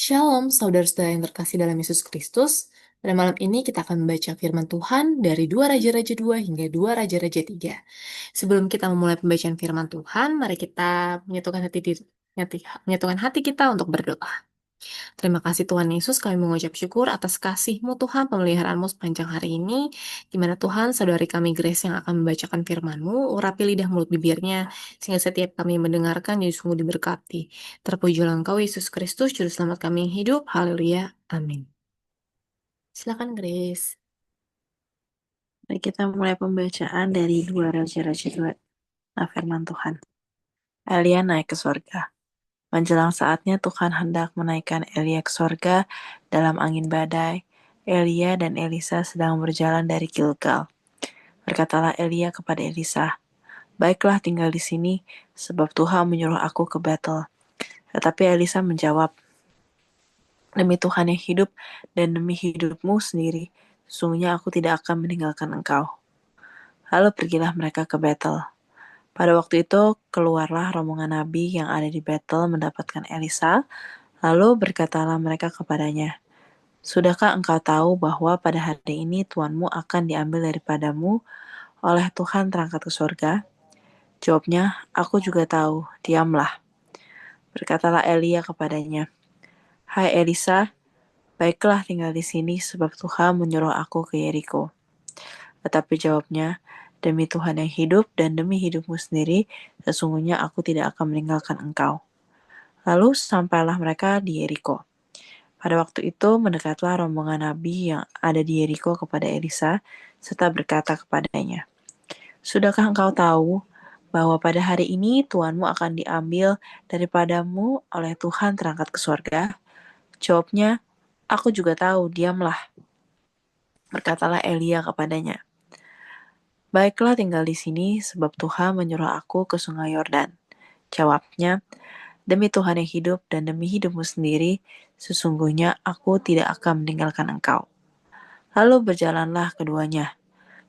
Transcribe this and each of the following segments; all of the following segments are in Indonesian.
Shalom, saudara-saudara yang terkasih dalam Yesus Kristus. Pada malam ini kita akan membaca firman Tuhan dari 2 Raja-Raja 2 hingga 2 Raja-Raja 3. Sebelum kita memulai pembacaan firman Tuhan, mari kita menyatukan hati kita untuk berdoa. Terima kasih Tuhan Yesus, kami mengucap syukur atas kasih-Mu Tuhan, pemeliharaanmu sepanjang hari ini, di mana Tuhan, saudari kami Grace yang akan membacakan firman-Mu, urapi lidah mulut bibirnya, sehingga setiap kami mendengarkan jadi sungguh diberkati. Terpujilah Engkau Yesus Kristus, Juru Selamat kami yang hidup. Haleluya. Amin. Silakan Grace. Mari kita mulai pembacaan dari 2 Raja-Raja 2. Firman Tuhan. Elia naik ke sorga. Menjelang saatnya Tuhan hendak menaikkan Elia ke sorga dalam angin badai. Elia dan Elisa sedang berjalan dari Gilgal. Berkatalah Elia kepada Elisa, "Baiklah tinggal di sini, sebab Tuhan menyuruh aku ke Betel." Tetapi Elisa menjawab, "Demi Tuhan yang hidup dan demi hidupmu sendiri, sesungguhnya aku tidak akan meninggalkan engkau." Lalu pergilah mereka ke Betel. Pada waktu itu keluarlah rombongan nabi yang ada di Betel mendapatkan Elisa, lalu berkatalah mereka kepadanya, "Sudahkah engkau tahu bahwa pada hari ini tuanmu akan diambil daripadamu oleh Tuhan terangkat ke surga?" Jawabnya, "Aku juga tahu, diamlah." Berkatalah Elia kepadanya, "Hai Elisa, baiklah tinggal di sini sebab Tuhan menyuruh aku ke Yeriko." Tetapi jawabnya, "Demi Tuhan yang hidup dan demi hidupmu sendiri, sesungguhnya aku tidak akan meninggalkan engkau." Lalu sampailah mereka di Yeriko. Pada waktu itu mendekatlah rombongan nabi yang ada di Yeriko kepada Elisa, serta berkata kepadanya, "Sudahkah engkau tahu bahwa pada hari ini tuanmu akan diambil daripadamu oleh Tuhan terangkat ke surga?" Jawabnya, "Aku juga tahu, diamlah." Berkatalah Elia kepadanya, "Baiklah tinggal di sini, sebab Tuhan menyuruh aku ke sungai Yordan." Jawabnya, "Demi Tuhan yang hidup dan demi hidupmu sendiri, sesungguhnya aku tidak akan meninggalkan engkau." Lalu berjalanlah keduanya.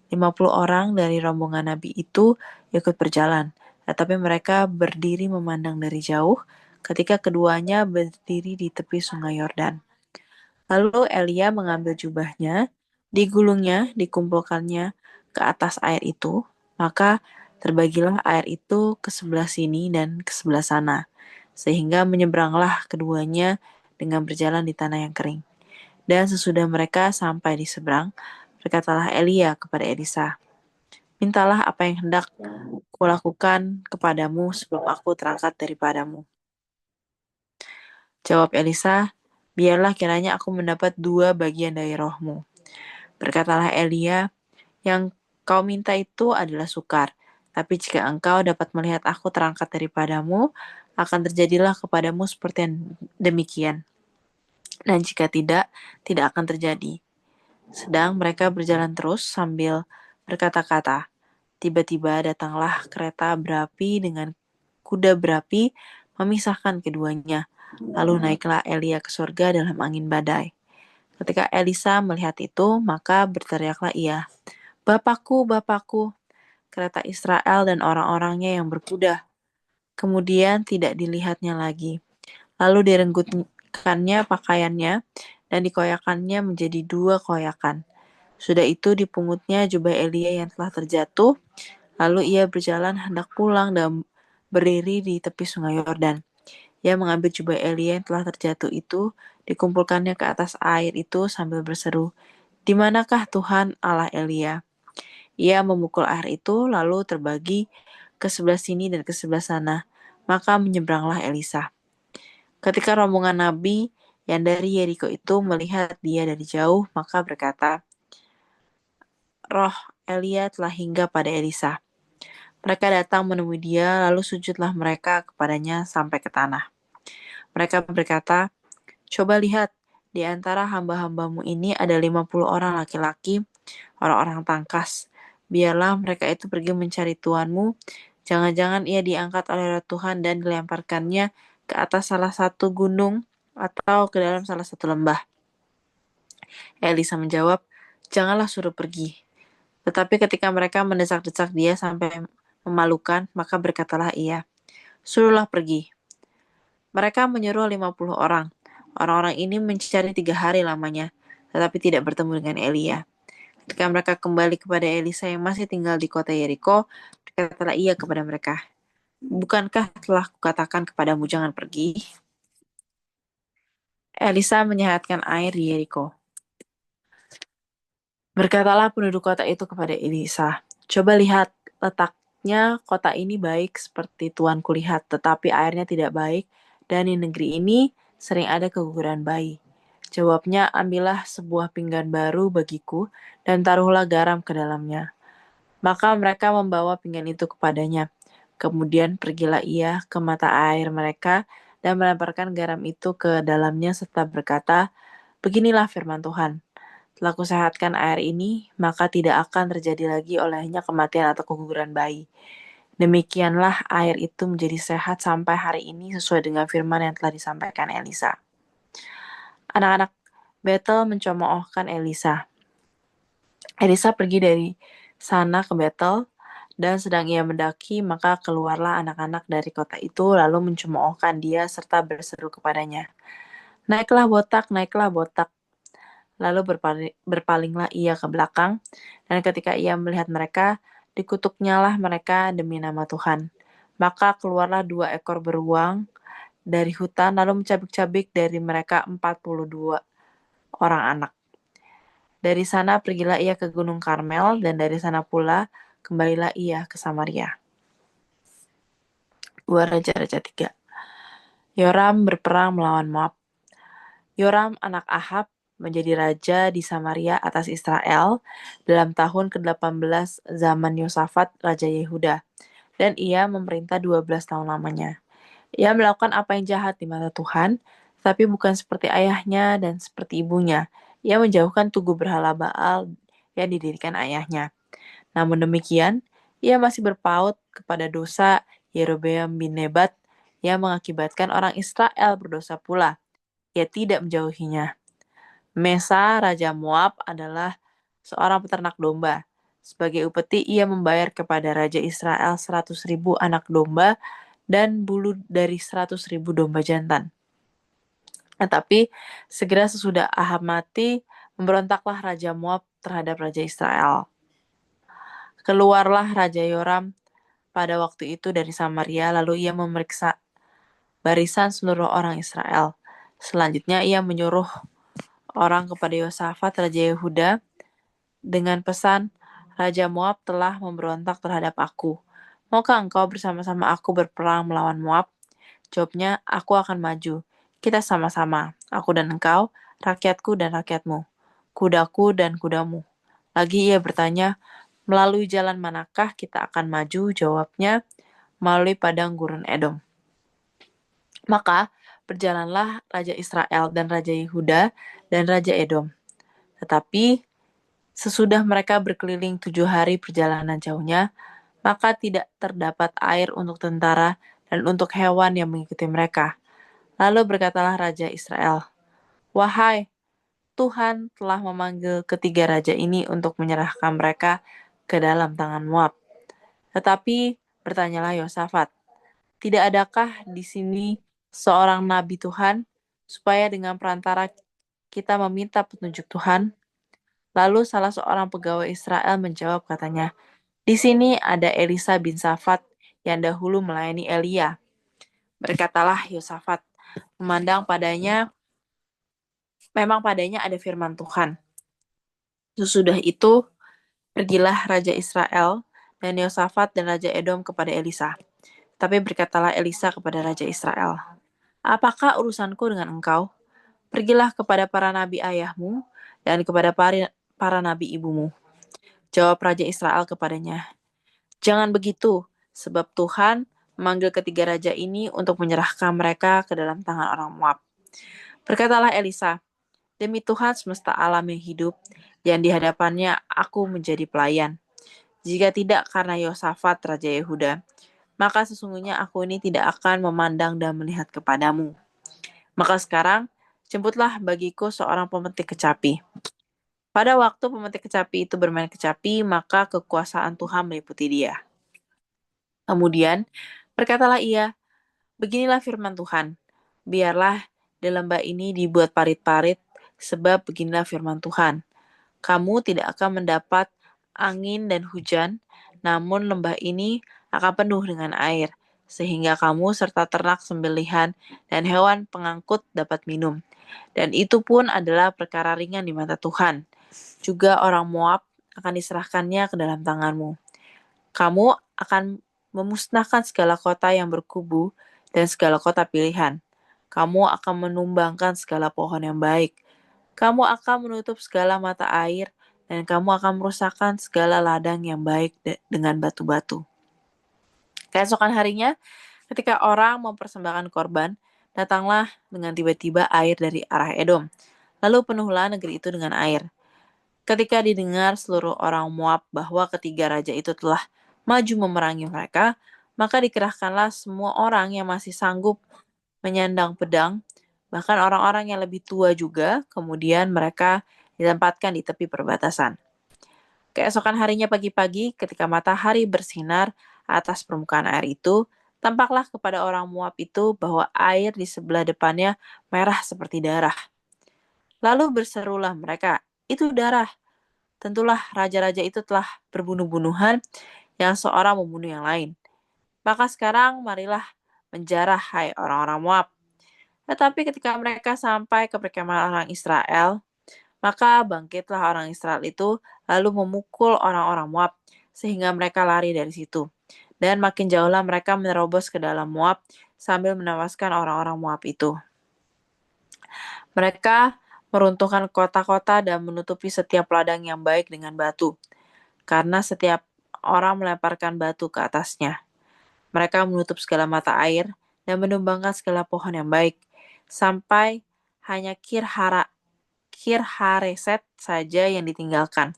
50 orang dari rombongan nabi itu ikut berjalan, tetapi mereka berdiri memandang dari jauh ketika keduanya berdiri di tepi sungai Yordan. Lalu Elia mengambil jubahnya, digulungnya, dikumpulkannya ke atas air itu, maka terbagilah air itu ke sebelah sini dan ke sebelah sana, sehingga menyeberanglah keduanya dengan berjalan di tanah yang kering. Dan sesudah mereka sampai di seberang, berkatalah Elia kepada Elisa, "Mintalah apa yang hendak kulakukan kepadamu sebelum aku terangkat daripadamu." Jawab Elisa, "Biarlah kiranya aku mendapat 2 bagian dari rohmu." Berkatalah Elia, "Yang kau minta itu adalah sukar, tapi jika engkau dapat melihat aku terangkat daripadamu, akan terjadilah kepadamu seperti yang demikian. Dan jika tidak, tidak akan terjadi." Sedang mereka berjalan terus sambil berkata-kata. Tiba-tiba datanglah kereta berapi dengan kuda berapi memisahkan keduanya. Lalu naiklah Elia ke surga dalam angin badai. Ketika Elisa melihat itu, maka berteriaklah ia, "Bapakku, Bapakku, kereta Israel dan orang-orangnya yang berkuda." Kemudian tidak dilihatnya lagi. Lalu direnggutkannya pakaiannya dan dikoyakannya menjadi 2 koyakan. Sudah itu dipungutnya jubah Elia yang telah terjatuh, lalu ia berjalan hendak pulang dan berdiri di tepi sungai Yordan. Ia mengambil jubah Elia yang telah terjatuh itu, dikumpulkannya ke atas air itu sambil berseru, "Di manakah Tuhan Allah Elia?" Ia memukul air itu, lalu terbagi ke sebelah sini dan ke sebelah sana. Maka menyeberanglah Elisa. Ketika rombongan nabi yang dari Yeriko itu melihat dia dari jauh, maka berkata, "Roh Elia telah hingga pada Elisa." Mereka datang menemui dia, lalu sujudlah mereka kepadanya sampai ke tanah. Mereka berkata, "Coba lihat, di antara hamba-hambamu ini ada 50 orang laki-laki, orang-orang tangkas. Biarlah mereka itu pergi mencari tuanmu. Jangan-jangan ia diangkat oleh roh Tuhan dan dilemparkannya ke atas salah satu gunung atau ke dalam salah satu lembah." Elisa menjawab, "Janganlah suruh pergi." Tetapi ketika mereka mendesak-desak dia sampai memalukan, maka berkatalah ia, "Suruhlah pergi." Mereka menyuruh 50 orang. Orang-orang ini mencari 3 hari lamanya, tetapi tidak bertemu dengan Elia. Ketika mereka kembali kepada Elisa yang masih tinggal di kota Yeriko, berkatalah ia kepada mereka, "Bukankah telah kukatakan kepadamu jangan pergi?" Elisa menyehatkan air di Yeriko. Berkatalah penduduk kota itu kepada Elisa, "Coba lihat, letaknya kota ini baik seperti tuanku lihat, tetapi airnya tidak baik, dan di negeri ini sering ada keguguran bayi." Jawabnya, "Ambillah sebuah pinggan baru bagiku, dan taruhlah garam ke dalamnya." Maka mereka membawa pinggan itu kepadanya. Kemudian pergilah ia ke mata air mereka dan melemparkan garam itu ke dalamnya serta berkata, "Beginilah firman Tuhan. Telah kusehatkan air ini, maka tidak akan terjadi lagi olehnya kematian atau keguguran bayi." Demikianlah air itu menjadi sehat sampai hari ini sesuai dengan firman yang telah disampaikan Elisa. Anak-anak Betel mencemoohkan Elisa. Elisa pergi dari sana ke Betel, dan sedang ia mendaki, maka keluarlah anak-anak dari kota itu, lalu mencemoohkan dia serta berseru kepadanya, naiklah botak." Lalu berpalinglah ia ke belakang, dan ketika ia melihat mereka, dikutuknyalah mereka demi nama Tuhan. Maka keluarlah 2 ekor beruang dari hutan, lalu mencabik-cabik dari mereka 42 orang anak. Dari sana pergilah ia ke Gunung Karmel, dan dari sana pula kembalilah ia ke Samaria. 2 Raja-Raja 3. Yoram berperang melawan Moab. Yoram anak Ahab menjadi raja di Samaria atas Israel dalam tahun ke-18 zaman Yosafat Raja Yehuda, dan ia memerintah 12 tahun lamanya. Ia melakukan apa yang jahat di mata Tuhan, tapi bukan seperti ayahnya dan seperti ibunya. Ia menjauhkan tugu berhala Baal yang didirikan ayahnya. Namun demikian, ia masih berpaut kepada dosa Yerobeam bin Nebat yang mengakibatkan orang Israel berdosa pula. Ia tidak menjauhinya. Mesa, Raja Moab, adalah seorang peternak domba. Sebagai upeti, ia membayar kepada Raja Israel 100.000 anak domba dan bulu dari 100.000 domba jantan. Tetapi segera sesudah Ahab mati, memberontaklah Raja Moab terhadap Raja Israel. Keluarlah Raja Yoram pada waktu itu dari Samaria, lalu ia memeriksa barisan seluruh orang Israel. Selanjutnya ia menyuruh orang kepada Yosafat Raja Yehuda dengan pesan, "Raja Moab telah memberontak terhadap aku. Maukah engkau bersama-sama aku berperang melawan Moab?" Jawabnya, "Aku akan maju. Kita sama-sama, aku dan engkau, rakyatku dan rakyatmu, kudaku dan kudamu." Lagi ia bertanya, "Melalui jalan manakah kita akan maju?" Jawabnya, "Melalui padang gurun Edom." Maka berjalanlah Raja Israel dan Raja Yehuda dan Raja Edom. Tetapi sesudah mereka berkeliling 7 hari perjalanan jauhnya, maka tidak terdapat air untuk tentara dan untuk hewan yang mengikuti mereka. Lalu berkatalah Raja Israel, "Wahai Tuhan telah memanggil ketiga raja ini untuk menyerahkan mereka ke dalam tangan Moab." Tetapi bertanyalah Yosafat, "Tidak adakah di sini seorang nabi Tuhan, supaya dengan perantara kita meminta petunjuk Tuhan?" Lalu salah seorang pegawai Israel menjawab katanya, "Di sini ada Elisa bin Safat yang dahulu melayani Elia." Berkatalah Yosafat, memang padanya ada firman Tuhan. Sesudah itu, pergilah Raja Israel dan Yosafat dan Raja Edom kepada Elisa. Tapi berkatalah Elisa kepada Raja Israel, "Apakah urusanku dengan engkau? Pergilah kepada para nabi ayahmu dan kepada para nabi ibumu." Jawab Raja Israel kepadanya, "Jangan begitu, sebab Tuhan memanggil ketiga raja ini untuk menyerahkan mereka ke dalam tangan orang Moab." Berkatalah Elisa, "Demi Tuhan semesta alam yang hidup, yang di hadapannya aku menjadi pelayan. Jika tidak karena Yosafat Raja Yehuda, maka sesungguhnya aku ini tidak akan memandang dan melihat kepadamu. Maka sekarang, jemputlah bagiku seorang pemetik kecapi." Pada waktu pemetik kecapi itu bermain kecapi, maka kekuasaan Tuhan meliputi dia. Kemudian berkatalah ia, "Beginilah firman Tuhan, biarlah di lembah ini dibuat parit-parit, sebab beginilah firman Tuhan. Kamu tidak akan mendapat angin dan hujan, namun lembah ini akan penuh dengan air, sehingga kamu serta ternak sembelihan dan hewan pengangkut dapat minum. Dan itu pun adalah perkara ringan di mata Tuhan. Juga orang Moab akan diserahkannya ke dalam tanganmu. Kamu akan memusnahkan segala kota yang berkubu dan segala kota pilihan. Kamu akan menumbangkan segala pohon yang baik. Kamu akan menutup segala mata air, dan kamu akan merusakkan segala ladang yang baik dengan batu-batu. Keesokan harinya, ketika orang mempersembahkan korban, datanglah dengan tiba-tiba air dari arah Edom. Lalu penuhlah negeri itu dengan air. Ketika didengar seluruh orang Moab bahwa ketiga raja itu telah maju memerangi mereka, maka dikerahkanlah semua orang yang masih sanggup menyandang pedang, bahkan orang-orang yang lebih tua juga, kemudian mereka ditempatkan di tepi perbatasan. Keesokan harinya pagi-pagi, ketika matahari bersinar atas permukaan air itu, tampaklah kepada orang Moab itu bahwa air di sebelah depannya merah seperti darah. Lalu berserulah mereka, "Itu darah." Tentulah raja-raja itu telah berbunuh-bunuhan yang seorang membunuh yang lain. Maka sekarang marilah menjarah hai orang-orang Moab. Tetapi ketika mereka sampai ke perkemahan orang Israel, maka bangkitlah orang Israel itu lalu memukul orang-orang Moab sehingga mereka lari dari situ. Dan makin jauhlah mereka menerobos ke dalam Moab sambil menewaskan orang-orang Moab itu. Mereka meruntuhkan kota-kota dan menutupi setiap ladang yang baik dengan batu, karena setiap orang melemparkan batu ke atasnya. Mereka menutup segala mata air dan menumbangkan segala pohon yang baik, sampai hanya Kir Hareset saja yang ditinggalkan.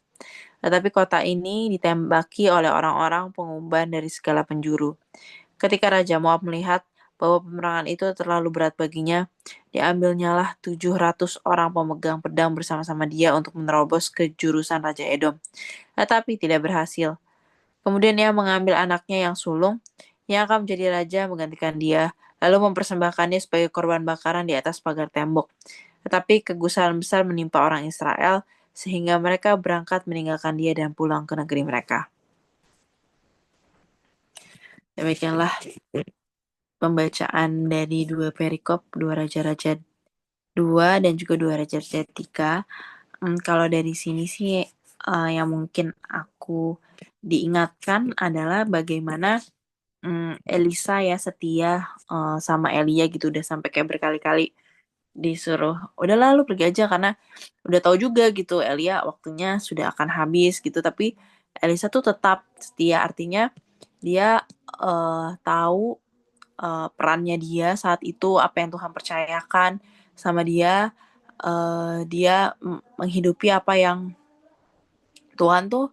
Tetapi kota ini ditembaki oleh orang-orang pengumban dari segala penjuru. Ketika Raja Moab melihat bahwa peperangan itu terlalu berat baginya, diambilnyalah 700 orang pemegang pedang bersama-sama dia untuk menerobos ke jurusan Raja Edom. Tetapi tidak berhasil. Kemudian ia mengambil anaknya yang sulung, yang akan menjadi raja menggantikan dia, lalu mempersembahkannya sebagai korban bakaran di atas pagar tembok. Tetapi kegusaran besar menimpa orang Israel, sehingga mereka berangkat meninggalkan dia dan pulang ke negeri mereka. Demikianlah pembacaan dari dua perikop, dua Raja-Raja 2 dan juga dua Raja-Raja 3. Kalau dari sini sih yang mungkin aku diingatkan adalah bagaimana Elisa ya setia sama Elia gitu, udah sampai kayak berkali-kali disuruh udah lalu pergi aja karena udah tahu juga gitu Elia waktunya sudah akan habis gitu, tapi Elisa tuh tetap setia, artinya dia tahu perannya dia saat itu, apa yang Tuhan percayakan sama dia. Dia menghidupi apa yang Tuhan tuh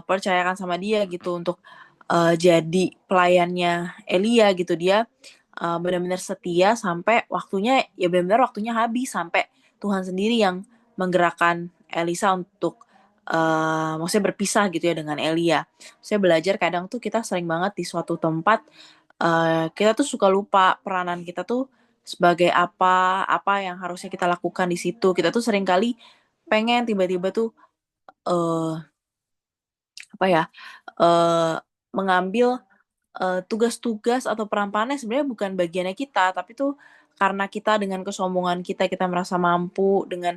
percayakan sama dia gitu untuk jadi pelayannya Elia gitu. Dia benar-benar setia sampai waktunya, ya benar-benar waktunya habis, sampai Tuhan sendiri yang menggerakkan Elisa untuk maksudnya berpisah gitu ya dengan Elia. Saya belajar kadang tuh kita sering banget di suatu tempat kita tuh suka lupa peranan kita tuh sebagai apa yang harusnya kita lakukan di situ. Kita tuh sering kali pengen tiba-tiba tuh eh apa ya eh mengambil tugas-tugas atau peran-peran yang sebenarnya bukan bagiannya kita, tapi tuh karena kita dengan kesombongan kita merasa mampu dengan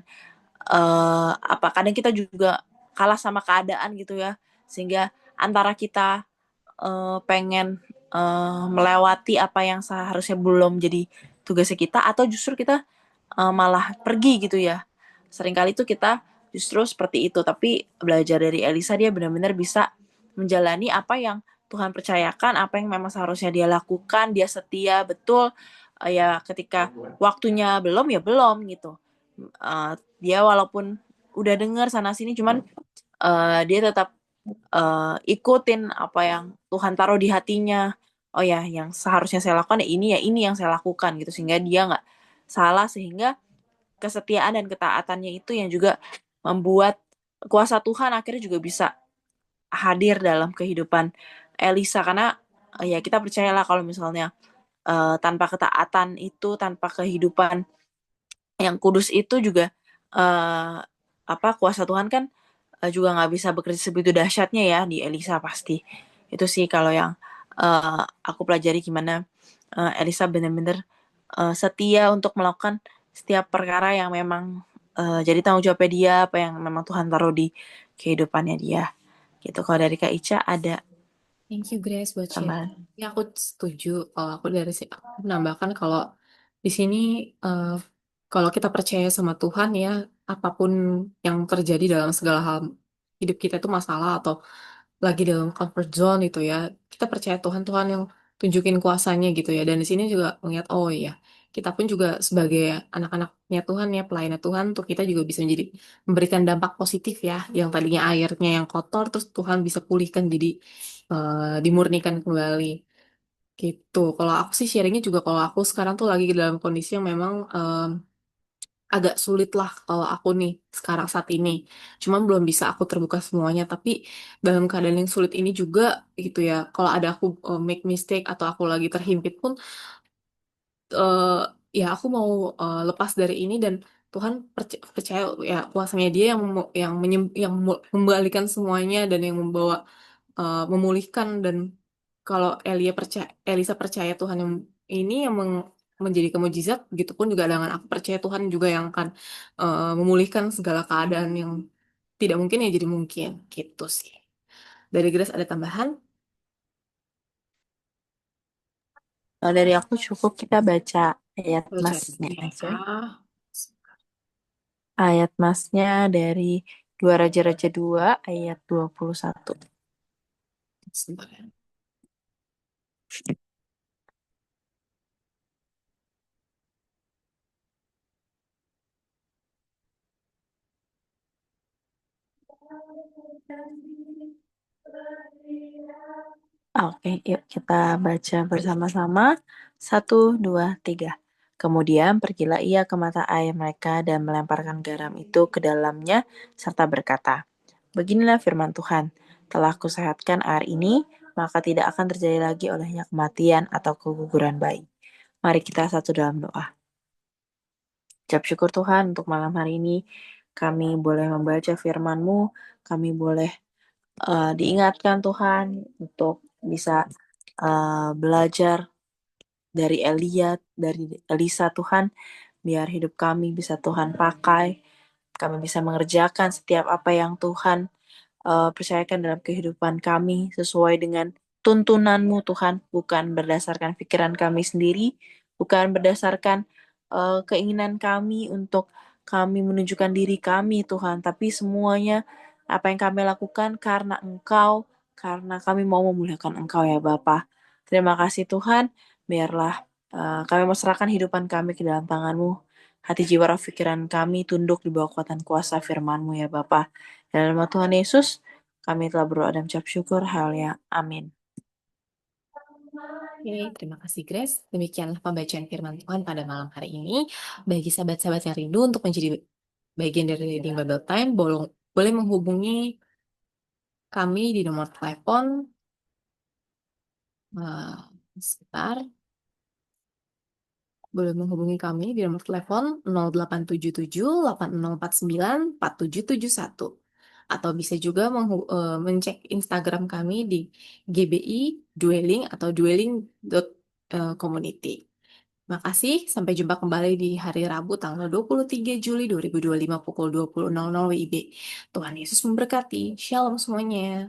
apa kadang kita juga kalah sama keadaan gitu ya, sehingga antara kita pengen melewati apa yang seharusnya belum jadi tugasnya kita, atau justru kita malah pergi gitu ya. Seringkali tuh kita justru seperti itu, tapi belajar dari Elisa, dia benar-benar bisa menjalani apa yang Tuhan percayakan, apa yang memang seharusnya dia lakukan, dia setia betul. Ya ketika waktunya belum ya belum gitu. Dia walaupun udah dengar sana sini, cuman dia tetap ikutin apa yang Tuhan taruh di hatinya. Oh ya, yang seharusnya saya lakukan ya ini yang saya lakukan gitu, sehingga dia nggak salah, sehingga kesetiaan dan ketaatannya itu yang juga membuat kuasa Tuhan akhirnya juga bisa hadir dalam kehidupan Elisa, karena ya kita percayalah kalau misalnya tanpa ketaatan itu, tanpa kehidupan yang kudus itu juga eh, apa kuasa Tuhan kan juga nggak bisa bekerja sebegitu dahsyatnya ya di Elisa pasti. Itu sih kalau yang aku pelajari gimana Elisa benar-benar setia untuk melakukan setiap perkara yang memang jadi tanggung jawabnya dia, apa yang memang Tuhan taruh di kehidupannya dia. Gitu. Kalau dari Kak Ica ada Thank you Grace buat share. tambahan. Ya aku setuju. Kalau aku dari si aku menambahkan kalau di sini eh, kalau kita percaya sama Tuhan ya apapun yang terjadi dalam segala hal hidup kita itu masalah atau lagi dalam comfort zone itu ya kita percaya Tuhan Tuhan yang tunjukin kuasanya gitu ya dan di sini juga melihat oh iya kita pun juga sebagai anak-anaknya Tuhan ya pelayan Tuhan untuk kita juga bisa menjadi memberikan dampak positif ya yang tadinya airnya yang kotor terus Tuhan bisa pulihkan jadi dimurnikan kembali gitu. Kalau aku sih sharingnya juga kalau aku sekarang tuh lagi dalam kondisi yang memang agak sulit lah kalau aku nih sekarang saat ini. Cuman belum bisa aku terbuka semuanya. Tapi dalam keadaan yang sulit ini juga gitu ya. Kalau ada aku make mistake atau aku lagi terhimpit pun, eh, ya aku mau lepas dari ini dan Tuhan percaya ya kuasanya Dia yang membalikan semuanya dan yang membawa memulihkan dan kalau Elisa percaya Tuhan yang ini yang menjadi mukjizat, gitu pun juga dengan aku percaya Tuhan juga yang akan memulihkan segala keadaan yang tidak mungkin ya jadi mungkin, gitu sih. Dari Grace ada tambahan? Kalau dari aku cukup kita baca ayat Percaya masnya aja. ya. Ayat masnya dari 2 Raja-Raja 2 ayat 21. Sebentar ya. Oke, yuk kita baca bersama-sama. Satu, dua, tiga. Kemudian pergilah ia ke mata air mereka dan melemparkan garam itu ke dalamnya serta berkata, beginilah firman Tuhan, telah kusehatkan air ini, maka tidak akan terjadi lagi olehnya kematian atau keguguran bayi. Mari kita satu dalam doa. Ucap syukur Tuhan untuk malam hari ini. Kami boleh membaca firman-Mu, kami boleh diingatkan Tuhan untuk bisa belajar dari dari Elisa Tuhan, biar hidup kami bisa Tuhan pakai, kami bisa mengerjakan setiap apa yang Tuhan percayakan dalam kehidupan kami sesuai dengan tuntunanmu Tuhan, bukan berdasarkan pikiran kami sendiri, bukan berdasarkan keinginan kami untuk kami menunjukkan diri kami Tuhan, tapi semuanya apa yang kami lakukan karena Engkau, karena kami mau memuliakan Engkau ya Bapa. Terima kasih Tuhan, biarlah kami serahkan hidupan kami ke dalam tangan-Mu. Hati jiwa roh pikiran kami tunduk di bawah kuatan kuasa firman-Mu ya Bapa. Dalam nama Tuhan Yesus, kami telah berdoa dan mengucap syukur. Haleluya. Amin. Oke, terima kasih Grace. Demikianlah pembacaan firman Tuhan pada malam hari ini. Bagi sahabat-sahabat yang rindu untuk menjadi bagian dari Reading Bible Time, boleh menghubungi kami di nomor telepon sebentar. Boleh menghubungi kami di nomor telepon 0877 8049 4771. Atau bisa juga mencek Instagram kami di GBI Dwelling atau dwelling.community. Makasih, sampai jumpa kembali di hari Rabu tanggal 23 Juli 2025 pukul 20.00 WIB. Tuhan Yesus memberkati. Shalom semuanya.